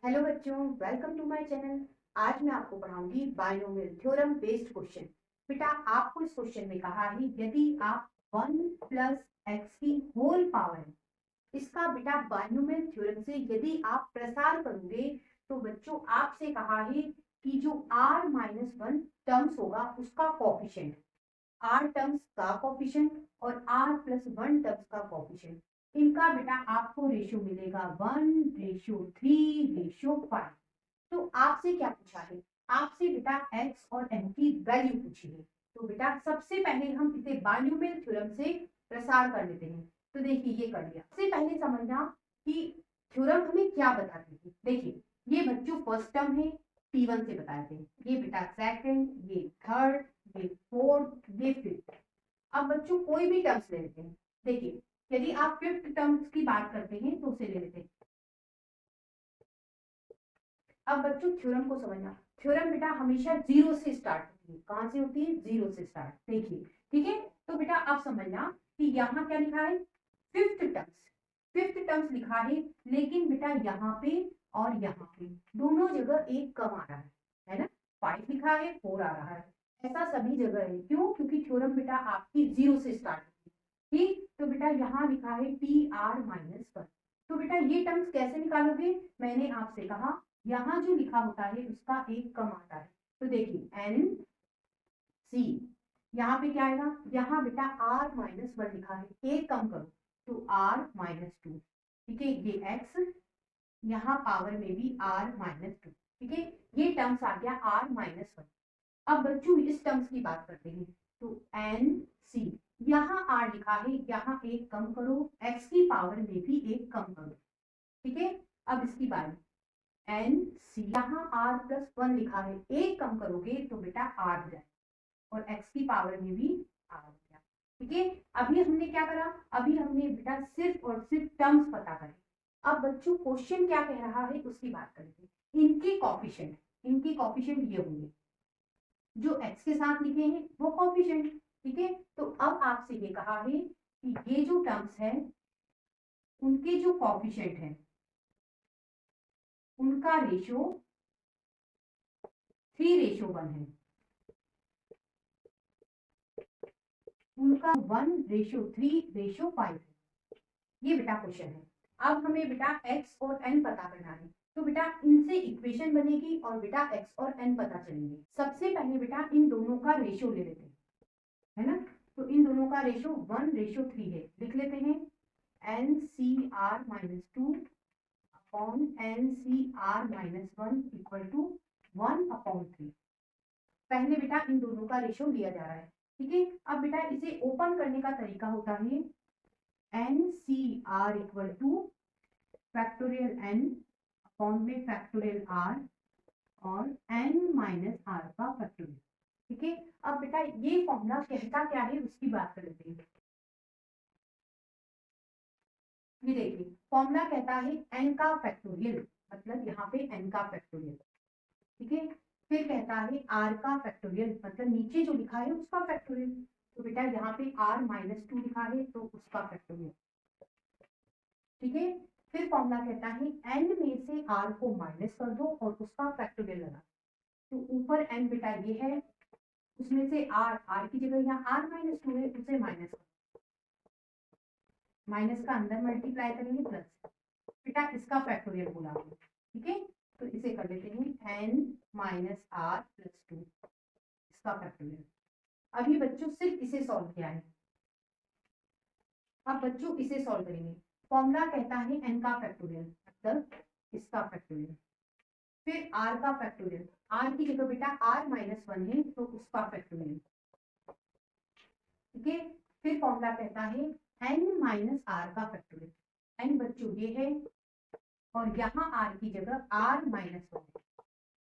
Hello बच्चों, welcome to my channel. आज मैं आपको पढ़ाऊंगी बायनोमियल थ्योरम बेस्ड क्वेश्चन। बेटा, आपको इस क्वेश्चन में कहा है यदि आप 1 प्लस एक्स की होल पावर इसका बेटा बायनोमियल थ्योरम से यदि आप प्रसार करोगे तो बच्चों आपसे कहा है कि जो r माइनस वन टर्म्स होगा उसका कॉफिशिएंट, r टर्म्स का कॉफिशिएंट और r प्लस वन टर्म्स का कॉफिशिएंट, इनका बेटा आपको रेशियो मिलेगा 1:3:5। तो आपसे क्या पूछा है? आपसे बेटा x और m की वैल्यू पूछी है। तो बेटा सबसे पहले हम इसे बायनोमियल थ्योरम से प्रसार कर लेते हैं। तो देखिए ये कर लिया। सबसे पहले समझना कि थ्योरम हमें क्या बताती है। देखिए ये बच्चों फर्स्ट टर्म है, T1 से बताए थे। ये बेटा सेकंड, ये थर्ड, ये फोर्थ, ये फिफ्थ। अब बच्चों कोई भी टर्म्स ले लेते हैं। देखिए यदि आप फिफ्थ टर्म्स की बात करते हैं तो उसे ले लेते हैं। अब बच्चों थ्योरम को समझना। थ्योरम बेटा हमेशा जीरो से स्टार्ट होती है। कहां से होती है? जीरो से स्टार्ट। देखिए ठीक है। तो बेटा आप समझना कि यहाँ क्या लिखा है? Fifth terms. फिफ्थ टर्म्स लिखा है, लेकिन बेटा यहाँ पे और यहाँ पे दोनों जगह एक कम आ रहा है ना। 5 लिखा है, 4 आ रहा है। ऐसा सभी जगह है। क्यों? क्योंकि थ्योरम बेटा आपकी जीरो से स्टार्ट होती है। ठीक, तो बेटा यहाँ लिखा है TR-1। तो बेटा ये टर्म्स कैसे निकालोगे? मैंने आपसे कहा यहाँ जो लिखा होता है उसका एक कम आता है। तो देखिए एन सी, यहाँ पे क्या आएगा? यहाँ बेटा R-1 लिखा है, एक कम करो तो R-2। ठीक है, ये x, यहाँ पावर में भी R-2। ठीक है, ये टर्म्स आ गया R-1। अब बच्चों इस टर्म्स की बात करते हैं। तो एन सी, यहाँ R लिखा है, यहाँ एक कम करो, x की पावर में भी एक कम करो। ठीक है, अब इसकी बात एन सी, यहाँ R+1 लिखा है, एक कम करोगे तो बेटा R हो जाए और x की पावर में भी R हो गया। ठीक है, अभी हमने क्या करा? अभी हमने बेटा सिर्फ और सिर्फ टर्म्स पता करे। अब बच्चों क्वेश्चन क्या कह रहा है उसकी बात करेंगे। इनके कॉफिशिएंट ये होंगे जो x के साथ लिखे हैं वो कॉफिशिएंट। ठीक है, तो अब आपसे ये कहा है कि ये जो टर्म्स है उनके जो कॉफिशिएंट है उनका रेशियो 3:1 है। उनका 1:3:5 है। ये बेटा क्वेश्चन है। अब हमें बेटा x और n पता करना है। तो बेटा इनसे इक्वेशन बनेगी और बेटा x और n पता चलेंगे। सबसे पहले बेटा इन दोनों का रेशियो ले लेते हैं, है ना। तो इन दोनों का रेशियो 1:3 है। लिख लेते हैं NCR-2 upon NCR-1 equal to 1/3। पहले बेटा इन दोनों का रेशियो लिया जा रहा है। ठीक है, अब बेटा इसे ओपन करने का तरीका होता है NCR equal two factorial n upon में फैक्टोरियल r और n माइनस r का फैक्टोरियल। ठीक है, अब बेटा ये फॉर्मूला कहता क्या है उसकी बात कर लेते हैं। ये देखिए फॉर्मूला कहता है n का फैक्टोरियल, मतलब यहाँ पे n का फैक्टोरियल। ठीक है, फिर कहता है r का फैक्टोरियल, मतलब नीचे जो लिखा है उसका फैक्टोरियल। तो बेटा यहाँ पे R-2 लिखा है तो उसका फैक्टोरियल। ठीक है, फिर फॉर्मूला कहता है n में से r को माइनस कर दो और उसका फैक्टोरियल लगा। तो ऊपर n बेटा ये है, उसमें से r की जगह यहाँ R-2 है, उसे माइनस कर, माइनस का अंदर मल्टीप्लाई करेंगे प्लस, बेटा इसका फैक्टोरियल बोला। ठीक है, तो इसे कर लेते हैं n माइनस R+2, इसका फैक्टोरियल। अभी बच्चों सिर्फ इसे सॉल्व किया है। अब बच्चों इसे सॉल्व करेंगे। फॉर्मूला कहता है n का फैक्टोरियल, मतलब इसका फैक्टोरियल, फिर r का फैक्टोरियल, r की जगह बेटा R-1 है तो उसका फैक्टोरियल। ठीक है, फिर फॉर्मूला कहता है n माइनस r का फैक्टोरियल। n बच्चों ये है और यहाँ r की जगह R-1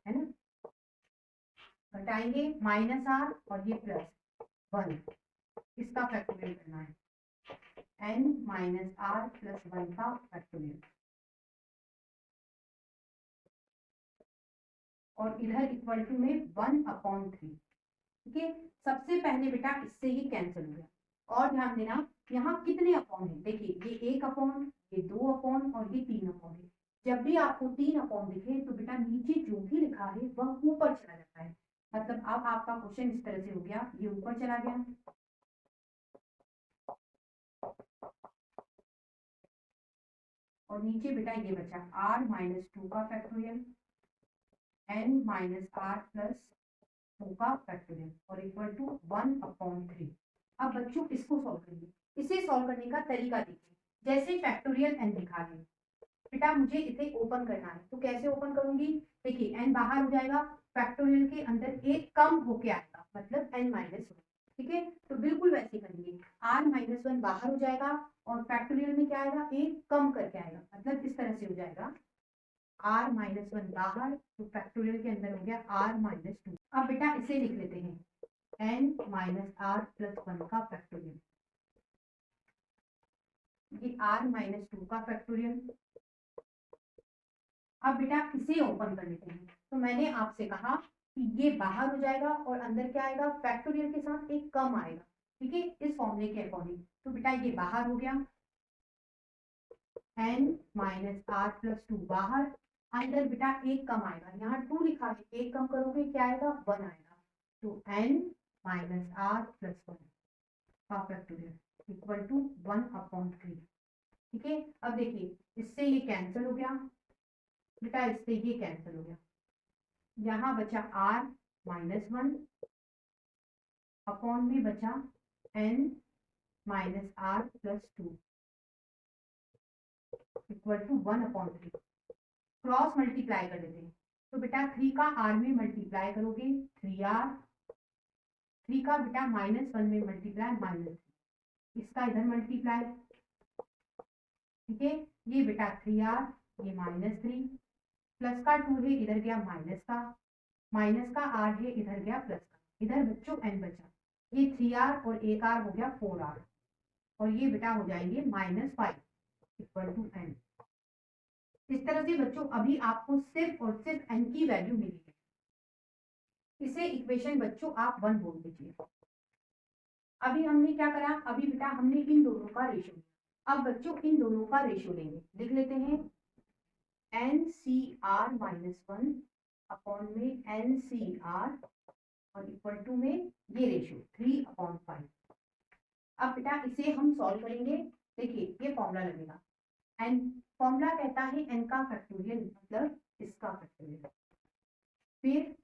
है ना, घटाएंगे माइनस r और ये +1, इसका फैक्टोरियल करना है n माइनस R+1 का फैक्टोरियल। और इधर इक्वल टू में 1/3। ठीक है, सबसे पहले बेटा इससे ही कैंसिल हो गया। और ध्यान देना यहाँ कितने अपॉन है। देखिए ये 1 अपॉन, ये 2 अपॉन और ये 3 अपॉन है। जब भी आपको 3 दिखे तो बेटा नीचे जो भी लिखा है वह ऊपर चला जाता है। मतलब अब आपका क्वेश्चन इस तरह से हो गया, ये ऊपर चला गया और नीचे बेटा ये बचा r-2 का factorial n minus R plus 2 का फैक्टोरियल और इक्वल टू 1/3। अब बच्चों इसको सॉल्व करिए। इसे सॉल्व करने का तरीका देखिए। जैसे फैक्टोरियल n लिखा है बेटा, मुझे इसे ओपन करना है तो कैसे ओपन करूंगी? देखिए n बाहर हो जाएगा, फैक्टोरियल के अंदर एक कम होके आएगा, मतलब n-1। ठीक है, तो बिल्कुल वैसे करेंगे। r-1 बाहर हो जाएगा और फैक्टोरियल में क्या आएगा? एक कम करके आएगा, मतलब इस तरह से हो जाएगा r-1 बाहर तो फैक्टोरियल के अंदर हो गया r-2। अब बेटा इसे लिख लेते हैं n-r+1 का फैक्टोरियल, ये r-2 का फैक्टोरियल। अब बेटा इसे ओपन कर लेते हैं। तो मैंने आपसे कहा कि ये बाहर हो जाएगा और अंदर क्या आएगा? फैक्टोरियल के साथ एक कम आएगा। ठीक है, इस फॉर्मूले के अकॉर्डिंग। तो बेटा ये बाहर हो गया, n-r+2 बाहर, अंदर बेटा एक कम आएगा, यहाँ 2 लिखा है, एक कम करोगे क्या आएगा? 1 आएगा। तो n-r+1 का फैक्टोरियल इक्वल टू 1/3। ठीक है, अब देखिए इससे ये कैंसिल हो गया बेटा, इससे ये कैंसिल हो गया, यहाँ बचा r-1 अपॉन में बचा n-r+2 equal to 1/3। Cross multiply कर देते हैं तो बेटा 3 का r में मल्टीप्लाई करोगे 3r, 3 का बेटा -1 में मल्टीप्लाई -3, इसका इधर मल्टीप्लाई। ठीक है, ये बेटा 3r, ये -3, प्लस का 2 है इधर गया माइनस का r है इधर गया प्लस का, इधर बच्चों n बचा, ये 3r और एक r हो गया 4r और ये बेटा हो जाएंगे -5 इक्वल टू n। इस तरह से बच्चों अभी आपको सिर्फ और सिर्फ n की वैल्यू मिली है। इसे इक्वेशन बच्चों आप 1 बोल दीजिए। अभी हमने क्या करा? अभी बेटा हमने इन दोनों का रेशियो लिया। अब बच्चों इन दोनों का रेशियो लेंगे, लिख लेते हैं NCr-1 अपॉन में NCr और इक्वल टू में ये रेशियो 3/5। अब बेटा इसे हम सॉल्व करेंगे। देखिए ये फॉर्मूला लगेगा, एन फॉर्मूला कहता है n का फैक्टोरियल मतलब इसका फैक्टोरियल, फिर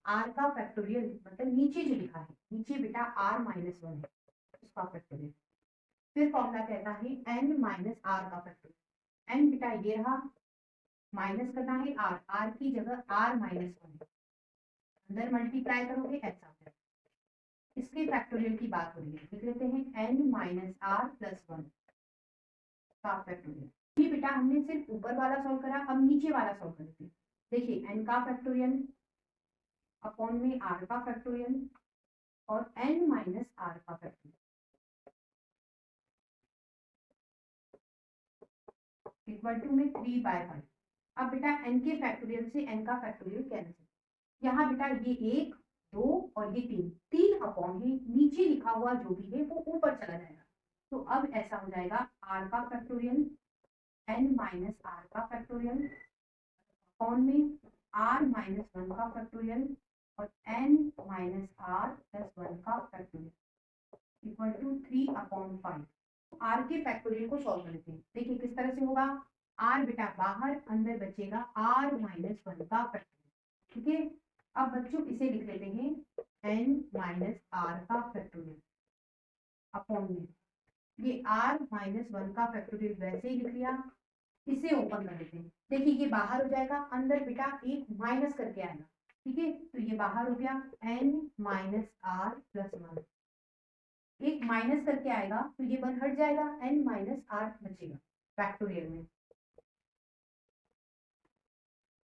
r का फैक्टोरियल मतलब नीचे जो लिखा है, नीचे बेटा r-1 है उसका फैक्टोरियल, फिर फॉर्मूला कहता है n-r का फैक्टोरियल। n बेटा ये रहा, माइनस करना है r की जगह r-1 है, अंदर मल्टीप्लाई करोगे ऐसा हो जाएगा। इसके फैक्टोरियल की बात हो रही है, लिख लेते हैं n-r+1 का फैक्टोरियल। ये बेटा हमने सिर्फ ऊपर वाला सॉल्व करा, अब नीचे वाला सॉल्व करते हैं। देखिए n का फैक्टोरियल अपॉन में r का फैक्टोरियल और n-r का फैक्टोरियल इक्वल टू में 3/5। अब बेटा n के फैक्टोरियल से n का फैक्टोरियल कैंसिल, यहाँ बेटा ये 1 2 और ये 3 अपॉन है, नीचे लिखा हुआ जो भी है वो ऊपर चला जाएगा। तो अब ऐसा हो जाएगा r का फैक्टोरियल n-r का फैक्टोरियल अपॉन में r-1 का फैक्टोरियल और n-r+1 का फैक्टोरियल इक्वल टू 3/5। r के फैक्टोरियल को सॉल्व कर लेते हैं। देखिए किस तरह से होगा, r बेटा बाहर, अंदर बचेगा r-1 का फैक्टोरियल। ठीक है, अब बच्चों इसे लिख लेते हैं n-r का फैक्टोरियल अपॉन में ये r-1 का फैक्टोरियल वैसे ही लिख लिया। इसे ओपन कर लेते हैं। देखिए ये बाहर हो जाएगा, अंदर बेटा एक माइनस करके आएगा। ठीक है, तो ये बाहर हो गया n-r+1, एक माइनस करके आएगा तो ये 1 हट जाएगा, n-r बचेगा फैक्टोरियल में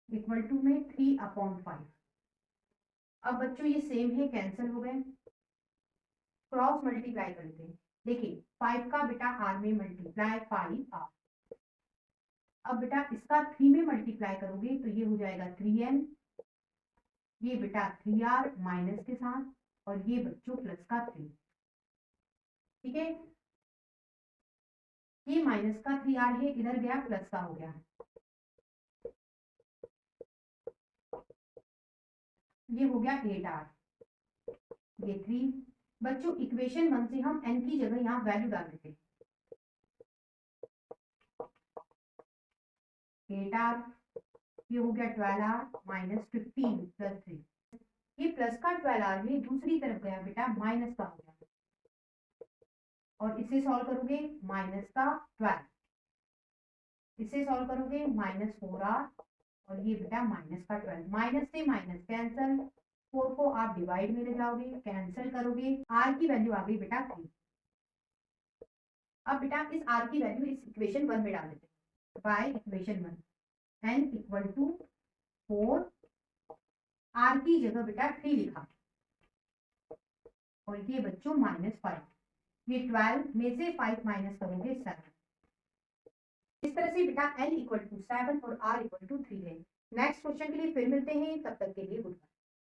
इक्वल टू में 3/5। अब बच्चों ये सेम है, कैंसिल हो गए, क्रॉस मल्टीप्लाई कर लेते हैं। देखिए 5 का बेटा r में मल्टीप्लाई 5r, अब बेटा इसका 3 में मल्टीप्लाई करोगे तो ये हो जाएगा 3n, ये बेटा 3r माइनस के साथ और ये बच्चों प्लस का 3। ठीक है, ये माइनस का 3r है, इधर गया प्लस का हो गया, ये हो गया 8r, ये 3। बच्चों इक्वेशन 1 से हम n की जगह यहाँ वैल्यू डाल देते हैं, 8r, ये हो गया 12r माइनस 15 प्लस 3। ये प्लस का 12r ये दूसरी तरफ गया बेटा, माइनस का हो गया, और इसे सॉल्व करोगे माइनस का 12, इसे सॉल्व करोगे माइनस 4r, और ये बेटा माइनस का 12। माइनस से माइनस कैंसल, 4 को आप डिवाइड में ले जाओगे, कैंसिल करोगे, r की वैल्यू आ गई बेटा 3। अब बेटा इस r की वैल्यू इस इक्वेशन 1 में डाल देते हैं, by equation 1 n equal to 4, r की जगह बेटा 3 लिखा, और ये बच्चों माइनस 5, ये 12 में से 5 माइनस करोगे 7। इस तरह से बेटा n इक्वल टू 7 और r इक्वल टू 3 है। नेक्स्ट क्वेश्चन के लिए फिर मिलते हैं, तब तक के लिए गुड बाय।